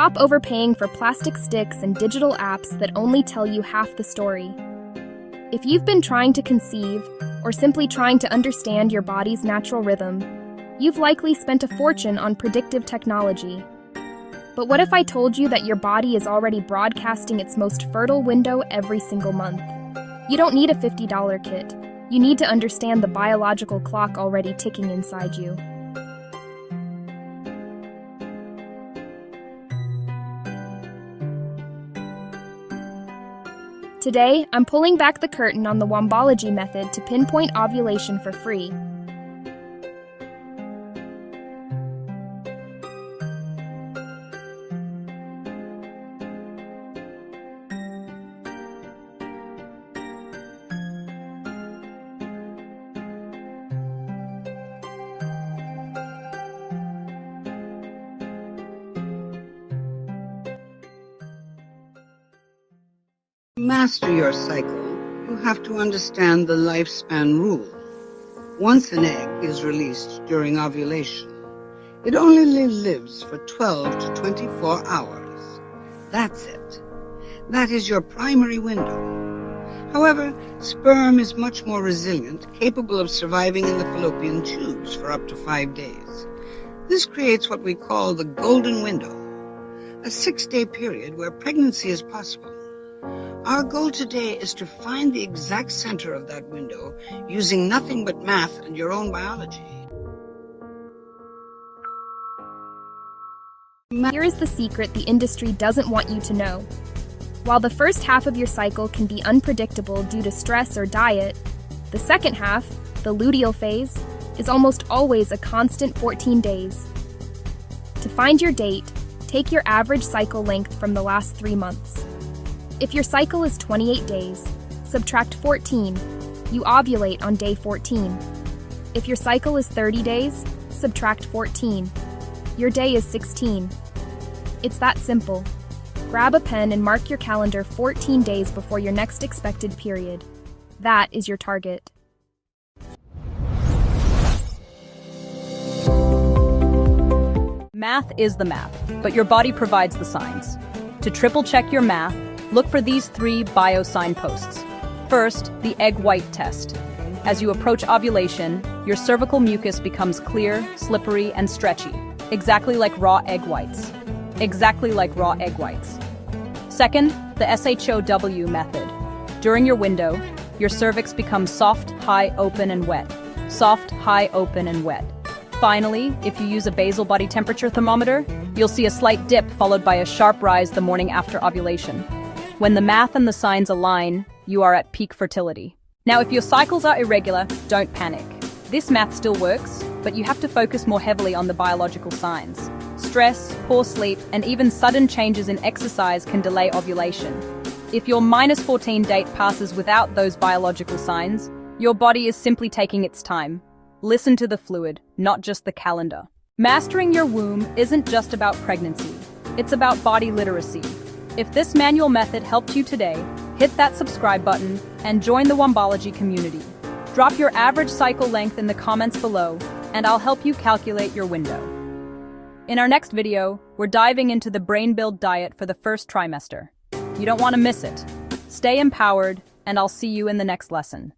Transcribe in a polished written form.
Stop overpaying for plastic sticks and digital apps that only tell you half the story. If you've been trying to conceive, or simply trying to understand your body's natural rhythm, you've likely spent a fortune on predictive technology. But what if I told you that your body is already broadcasting its most fertile window every single month? You don't need a $50 kit. You need to understand the biological clock already ticking inside you. Today, I'm pulling back the curtain on the Wombology method to pinpoint ovulation for free. To master your cycle, you have to understand the lifespan rule. Once an egg is released during ovulation, it only lives for 12 to 24 hours. That's it. That is your primary window. However, sperm is much more resilient, capable of surviving in the fallopian tubes for up to 5 days. This creates what we call the golden window, a 6-day period where pregnancy is possible. Our goal today is to find the exact center of that window using nothing but math and your own biology. Here is the secret the industry doesn't want you to know. While the first half of your cycle can be unpredictable due to stress or diet, the second half, the luteal phase, is almost always a constant 14 days. To find your date, take your average cycle length from the last 3 months. If your cycle is 28 days, subtract 14. You ovulate on day 14. If your cycle is 30 days, subtract 14. Your day is 16. It's that simple. Grab a pen and mark your calendar 14 days before your next expected period. That is your target. Math is the map, but your body provides the signs. To triple-check your math, look for these 3 bio-signposts. First, the egg white test. As you approach ovulation, your cervical mucus becomes clear, slippery, and stretchy, exactly like raw egg whites. Exactly like raw egg whites. Second, the SHOW method. During your window, your cervix becomes soft, high, open, and wet. Soft, high, open, and wet. Finally, if you use a basal body temperature thermometer, you'll see a slight dip followed by a sharp rise the morning after ovulation. When the math and the signs align, you are at peak fertility. Now, if your cycles are irregular, don't panic. This math still works, but you have to focus more heavily on the biological signs. Stress, poor sleep, and even sudden changes in exercise can delay ovulation. If your -14 date passes without those biological signs, your body is simply taking its time. Listen to the fluid, not just the calendar. Mastering your womb isn't just about pregnancy. It's about body literacy. If this manual method helped you today, hit that subscribe button and join the Wombology community. Drop your average cycle length in the comments below, and I'll help you calculate your window. In our next video, we're diving into the brain build diet for the first trimester. You don't want to miss it. Stay empowered, and I'll see you in the next lesson.